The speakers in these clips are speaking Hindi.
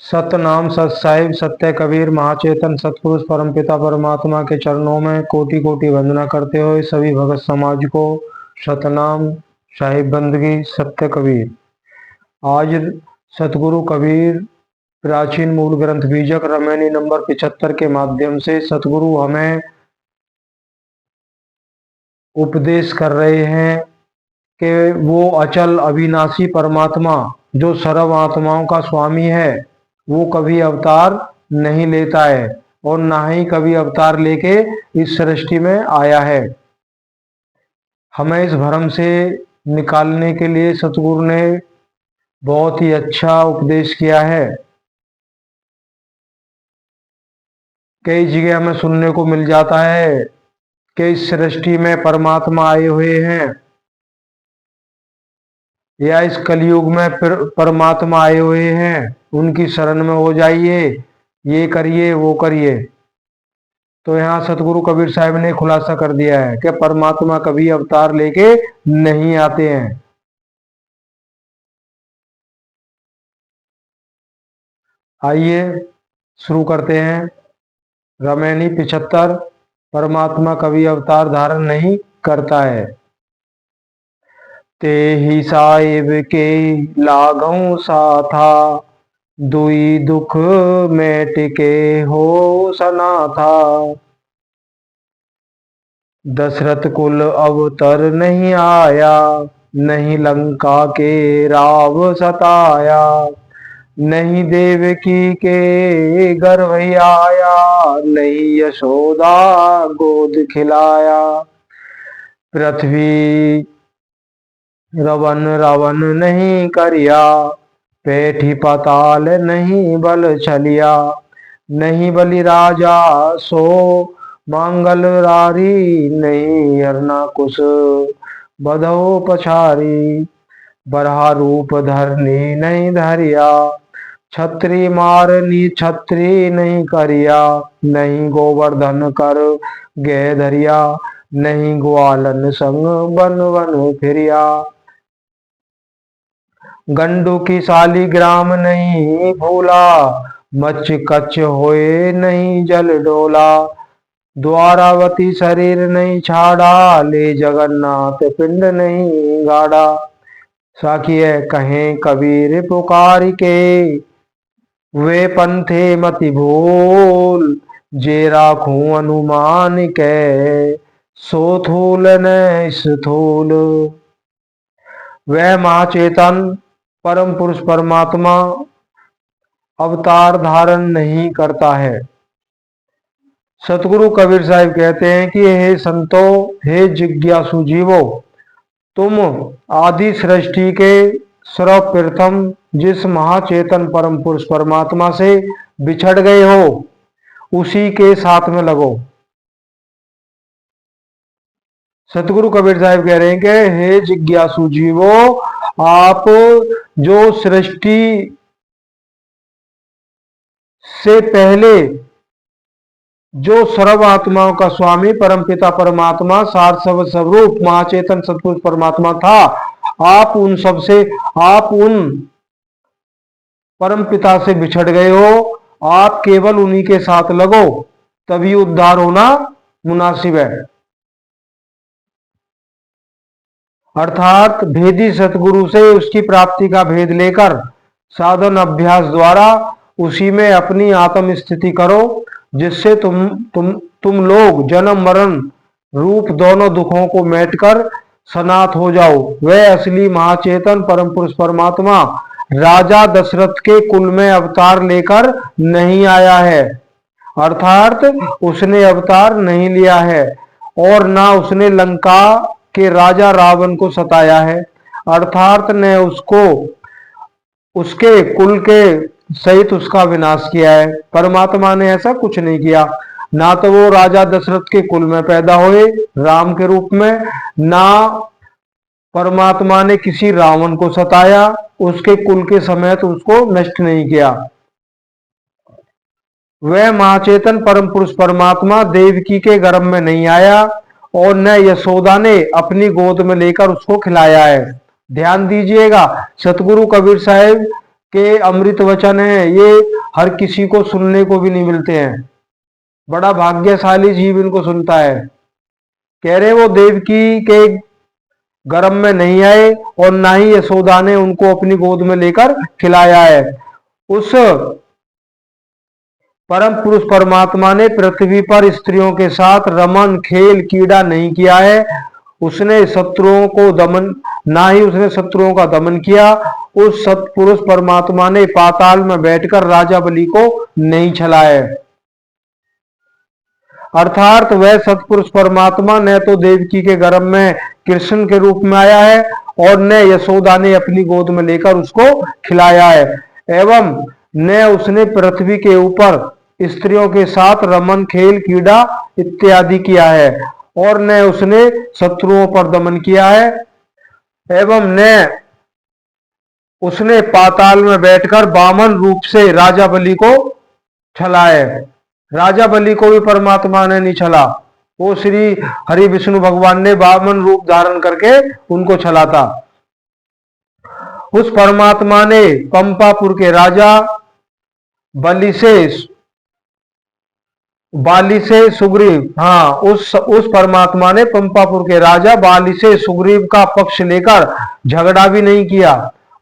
सतनाम सत साहिब सत्य कबीर महाचेतन सतपुरुष परमपिता परमात्मा के चरणों में कोटि कोटि वंदना करते हुए सभी भगत समाज को सतनाम साहिब बंदगी सत्य कबीर। आज सतगुरु कबीर प्राचीन मूल ग्रंथ बीजक रामायणी नंबर 75 के माध्यम से सतगुरु हमें उपदेश कर रहे हैं कि वो अचल अविनाशी परमात्मा जो सर्व आत्माओं का स्वामी है वो कभी अवतार नहीं लेता है और ना ही कभी अवतार लेके इस सृष्टि में आया है। हमें इस भ्रम से निकालने के लिए सतगुरु ने बहुत ही अच्छा उपदेश किया है। कई जगह हमें सुनने को मिल जाता है कि इस सृष्टि में परमात्मा आए हुए हैं या इस कलयुग में परमात्मा आए हुए हैं, उनकी शरण में हो जाइए, ये करिए वो करिए। तो यहाँ सतगुरु कबीर साहब ने खुलासा कर दिया है कि परमात्मा कभी अवतार लेके नहीं आते हैं। आइए शुरू करते हैं। रामायणी 75 परमात्मा कभी अवतार धारण नहीं करता है। ते ही साहिब के लागों सा था, दुई दुख में टिके हो सना था। दशरथ कुल अवतर नहीं आया, नहीं लंका के राव सताया। नहीं देवकी के गर्भ आया, नहीं यशोदा गोद खिलाया। पृथ्वी रवन रावण नहीं करिया, पेठी पाताल नहीं बल छलिया। नहीं बलि राजा सो मांगल रारी, नहीं हरना कुश बधो पछारी। बरहा रूप धरनी नहीं धरिया, छत्री मारनी छत्री नहीं करिया। नहीं गोवर्धन कर गे धरिया, नहीं ग्वालन संग वन वन फिरिया। गंडू की शालिग्राम नहीं भूला, मच कच होए नहीं जल डोला। द्वारावती शरीर नहीं छाड़ा, ले जगन्नाथ पिंड नहीं गाड़ा। साखिए कहें कबीर पुकार के, वे पंथे मति भूल। जे राखूं अनुमान के, सो थूल न स्थूल। वह महाचेतन परम पुरुष परमात्मा अवतार धारण नहीं करता है। सतगुरु कबीर साहिब कहते हैं कि हे संतो, हे जिज्ञासु जीवो, तुम आदि सृष्टि के सर्वप्रथम जिस महाचेतन परम पुरुष परमात्मा से बिछड़ गए हो, उसी के साथ में लगो। सतगुरु कबीर साहिब कह रहे हैं कि हे जिज्ञासु जीवो, आप जो सृष्टि से पहले जो सर्व आत्माओं का स्वामी परमपिता परमात्मा सार स्वरूप महाचेतन सतपुरुष परमात्मा था, आप उन परमपिता से बिछड़ गए हो। आप केवल उन्हीं के साथ लगो, तभी उद्धार होना मुनासिब है। अर्थात भेदी सतगुरु से उसकी प्राप्ति का भेद लेकर साधन अभ्यास द्वारा उसी में अपनी आत्म स्थिति करो, जिससे तुम लोग जन्म मरण रूप दोनों दुखों को मेटकर सनात हो जाओ। वह असली महाचेतन परम पुरुष परमात्मा राजा दशरथ के कुल में अवतार लेकर नहीं आया है, अर्थात उसने अवतार नहीं लिया है और ना उसने लंका के राजा रावण को सताया है, अर्थात ने उसको उसके कुल के सहित उसका विनाश किया है। परमात्मा ने ऐसा कुछ नहीं किया। ना तो वो राजा दशरथ के कुल में पैदा हुए राम के रूप में, ना परमात्मा ने किसी रावण को सताया, उसके कुल के समेत उसको नष्ट नहीं किया। वह महाचेतन परम पुरुष परमात्मा देवकी के गर्भ में नहीं आया और न यशोदा ने अपनी गोद में लेकर उसको खिलाया है। ध्यान दीजिएगा, सतगुरु कबीर साहिब के अमृत वचन हैं, ये हर किसी को सुनने को भी नहीं मिलते हैं। बड़ा भाग्यशाली जीव इनको सुनता है। कह रहे वो देवकी के गर्भ में नहीं आए और ना ही यशोदा ने उनको अपनी गोद में लेकर खिलाया है। उस परम पुरुष परमात्मा ने पृथ्वी पर स्त्रियों के साथ रमन खेल कीड़ा नहीं किया है। उसने शत्रुओं को दमन, ना ही उसने शत्रुओं का दमन किया। उस सत्पुरुष परमात्मा ने पाताल में बैठकर राजा बलि को नहीं छला है। अर्थात वह सत्पुरुष परमात्मा न तो देवकी के गर्भ में कृष्ण के रूप में आया है और न यशोदा ने अपनी गोद में लेकर उसको खिलाया है, एवं न उसने पृथ्वी के ऊपर स्त्रियों के साथ रमन खेल कीड़ा इत्यादि किया है, और न उसने शत्रुओं पर दमन किया है, एवं न उसने पाताल में बैठकर वामन रूप से राजा बलि को छला है। राजा बलि को भी परमात्मा ने नहीं छला, वो श्री हरि विष्णु भगवान ने वामन रूप धारण करके उनको छला था। उस परमात्मा ने पंपापुर के राजा बाली से सुग्रीव, हाँ, उस परमात्मा ने पंपापुर के राजा बाली से सुग्रीव का पक्ष लेकर झगड़ा भी नहीं किया,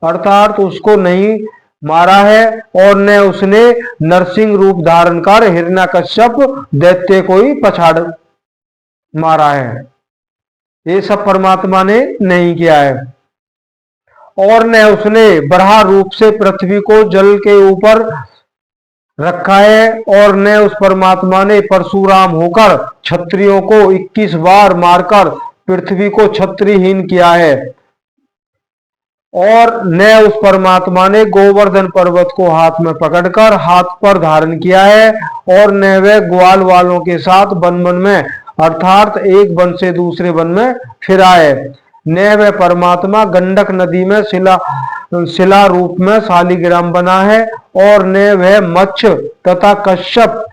अर्थात उसको नहीं मारा है, और न उसने नरसिंह रूप धारण कर हिरण्यकश्यप दैत्य को ही पछाड़ मारा है। ये सब परमात्मा ने नहीं किया है। और न उसने बराह रूप से पृथ्वी को जल के ऊपर रखा है, और न उस परमात्मा ने परशुराम होकर क्षत्रियों को 21 बार मारकर पृथ्वी को क्षत्रियहीन किया है, और न उस परमात्मा ने गोवर्धन पर्वत को हाथ में पकड़कर हाथ पर धारण किया है, और न वह ग्वाल वालों के साथ वन वन में, अर्थात एक वन से दूसरे वन में फिरा है। न वह परमात्मा गंडक नदी में शिला रूप में शालिग्राम बना है, और न वह मत्स्य तथा कश्यप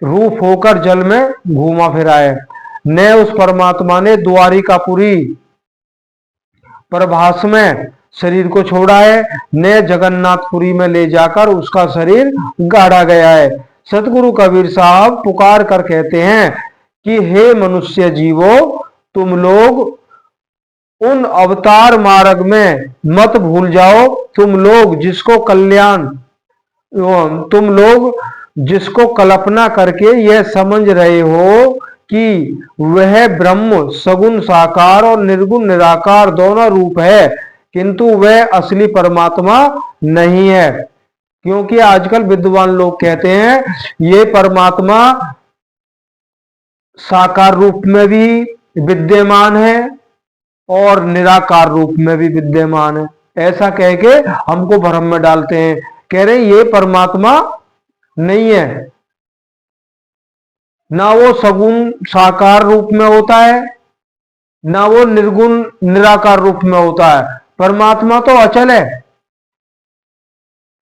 रूप होकर जल में घूमा फिरा है। न उस परमात्मा ने द्वारिकापुरी प्रभास में शरीर को छोड़ा है, न जगन्नाथपुरी में ले जाकर उसका शरीर गाड़ा गया है। सतगुरु कबीर साहब पुकार कर कहते हैं कि हे मनुष्य जीवो, तुम लोग उन अवतार मार्ग में मत भूल जाओ। तुम लोग जिसको कल्पना करके यह समझ रहे हो कि वह ब्रह्म सगुण साकार और निर्गुण निराकार दोनों रूप है, किंतु वह असली परमात्मा नहीं है। क्योंकि आजकल विद्वान लोग कहते हैं ये परमात्मा साकार रूप में भी विद्यमान है और निराकार रूप में भी विद्यमान है, ऐसा कह के हमको भ्रम में डालते हैं। कह रहे हैं ये परमात्मा नहीं है, ना वो सगुण साकार रूप में होता है, ना वो निर्गुण निराकार रूप में होता है। परमात्मा तो अचल है,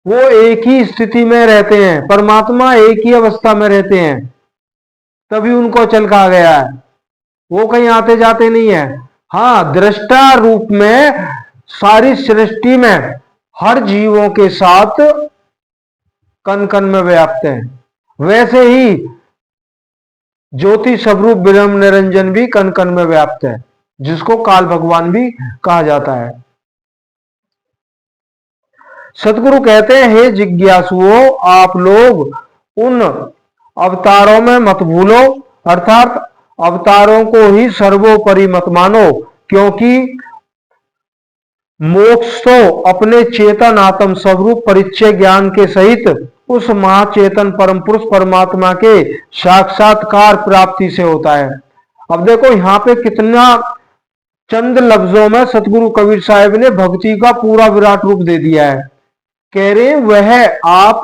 वो एक ही स्थिति में रहते हैं, परमात्मा एक ही अवस्था में रहते हैं, तभी उनको अचल कहा गया है। वो कहीं आते जाते नहीं है। हाँ, दृष्टा रूप में सारी सृष्टि में हर जीवों के साथ कण कण में व्याप्त है, वैसे ही ज्योति स्वरूप ब्रह्म निरंजन भी कण कण में व्याप्त है, जिसको काल भगवान भी कहा जाता है। सतगुरु कहते हैं हे जिज्ञासुओं, आप लोग उन अवतारों में मत भूलो, अर्थात अवतारों को ही सर्वोपरि मत मानो, क्योंकि मोक्ष तो अपने चेतन आत्म स्वरूप परिचय ज्ञान के सहित उस महाचेतन परम पुरुष परमात्मा के साक्षात्कार प्राप्ति से होता है। अब देखो यहाँ पे कितना चंद लफ्जों में सतगुरु कबीर साहब ने भक्ति का पूरा विराट रूप दे दिया है। कह रहे वह आप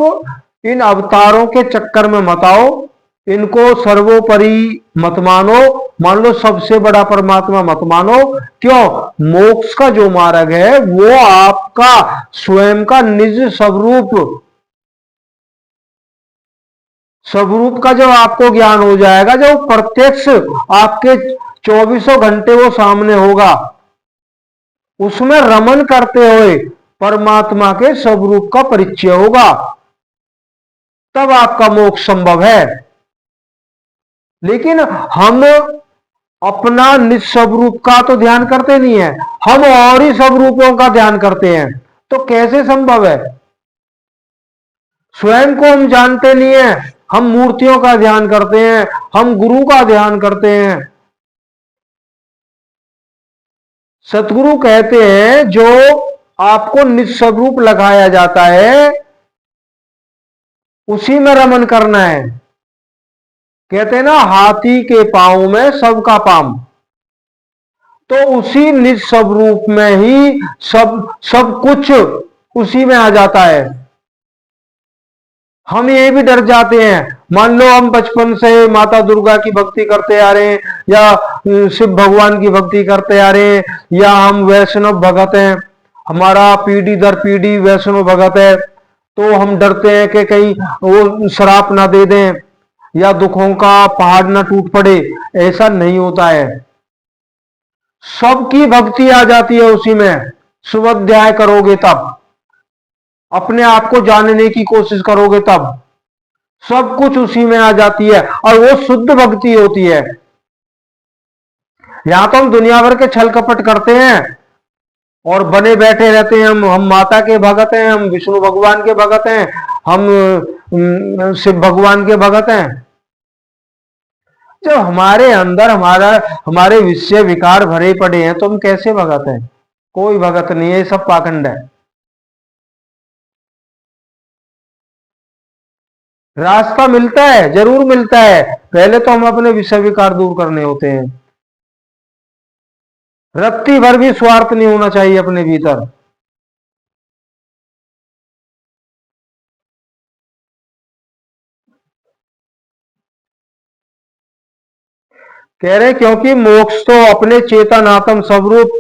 इन अवतारों के चक्कर में मत आओ, इनको सर्वोपरि मत मानो, मान लो सबसे बड़ा परमात्मा मत मानो। क्यों? मोक्ष का जो मार्ग है वो आपका स्वयं का निज स्वरूप का जब आपको ज्ञान हो जाएगा, जब प्रत्यक्ष आपके 24 घंटे वो सामने होगा, उसमें रमन करते हुए परमात्मा के स्वरूप का परिचय होगा, तब आपका मोक्ष संभव है। लेकिन हम अपना निस्वरूप का तो ध्यान करते नहीं है, हम और ही स्वरूपों का ध्यान करते हैं। तो कैसे संभव है? स्वयं को हम जानते नहीं है, हम मूर्तियों का ध्यान करते हैं, हम गुरु का ध्यान करते हैं। सतगुरु कहते हैं जो आपको निस्वरूप लगाया जाता है उसी में रमन करना है। कहते हैं ना, हाथी के पांव में सबका पाम। तो उसी निस्वरूप में ही सब कुछ उसी में आ जाता है। हम ये भी डर जाते हैं, मान लो हम बचपन से माता दुर्गा की भक्ति करते आ रहे हैं, या शिव भगवान की भक्ति करते आ रहे हैं, या हम वैष्णव भगत हैं, हमारा पीढ़ी दर पीढ़ी वैष्णव भगत है, तो हम डरते हैं कि कहीं वो श्राप ना दे दें या दुखों का पहाड़ ना टूट पड़े। ऐसा नहीं होता है, सबकी भक्ति आ जाती है उसी में। स्वाध्याय करोगे तब, अपने आप को जानने की कोशिश करोगे तब, सब कुछ उसी में आ जाती है, और वो शुद्ध भक्ति होती है। यहां तो हम दुनिया भर के छल कपट करते हैं और बने बैठे रहते हैं, हम माता के भगत हैं, हम विष्णु भगवान के भगत हैं, हम शिव भगवान के भगत हैं। जब हमारे अंदर हमारे विषय विकार भरे पड़े हैं तो हम कैसे भगत हैं? कोई भगत नहीं है, ये सब पाखंड है। रास्ता मिलता है, जरूर मिलता है, पहले तो हम अपने विषय विकार दूर करने होते हैं। रत्ती भर भी स्वार्थ नहीं होना चाहिए अपने भीतर। कह रहे क्योंकि मोक्ष तो अपने चेतन आत्म स्वरूप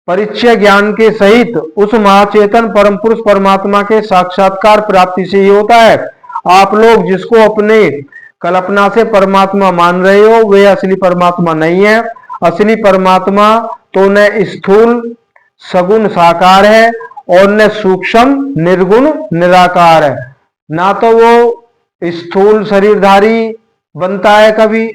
परिचय ज्ञान के सहित उस महाचेतन परम पुरुष परमात्मा के साक्षात्कार प्राप्ति से ही होता है। आप लोग जिसको अपने कल्पना से परमात्मा मान रहे हो वे असली परमात्मा नहीं है। असली परमात्मा तो न स्थूल सगुण साकार है और न सूक्ष्म निर्गुण निराकार है। ना तो वो स्थूल शरीरधारी बनता है कभी,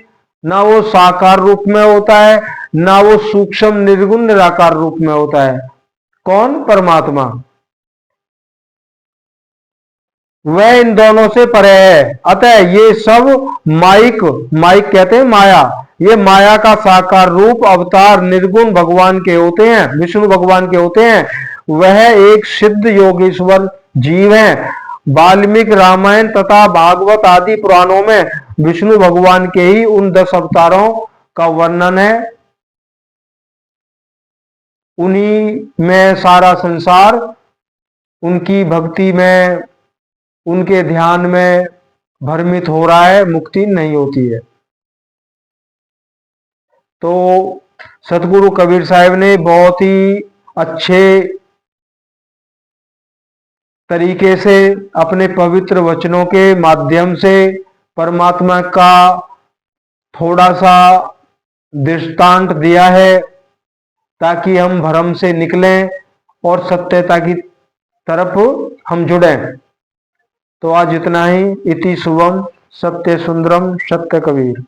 ना वो साकार रूप में होता है, ना वो सूक्ष्म निर्गुण निराकार रूप में होता है। कौन? परमात्मा। वह इन दोनों से परे है। अतः ये सब माइक कहते हैं माया, ये माया का साकार रूप अवतार निर्गुण भगवान के होते हैं, विष्णु भगवान के होते हैं। वह एक सिद्ध योगेश्वर जीव है। वाल्मीकि रामायण तथा भागवत आदि पुराणों में विष्णु भगवान के ही उन 10 अवतारों का वर्णन है। उन्हीं में सारा संसार उनकी भक्ति में, उनके ध्यान में भ्रमित हो रहा है, मुक्ति नहीं होती है। तो सतगुरु कबीर साहब ने बहुत ही अच्छे तरीके से अपने पवित्र वचनों के माध्यम से परमात्मा का थोड़ा सा दृष्टांत दिया है ताकि हम भ्रम से निकलें और सत्यता की तरफ हम जुड़ें। तो आज इतना ही। इति शुभम सत्य सुंदरम सत्य कबीर।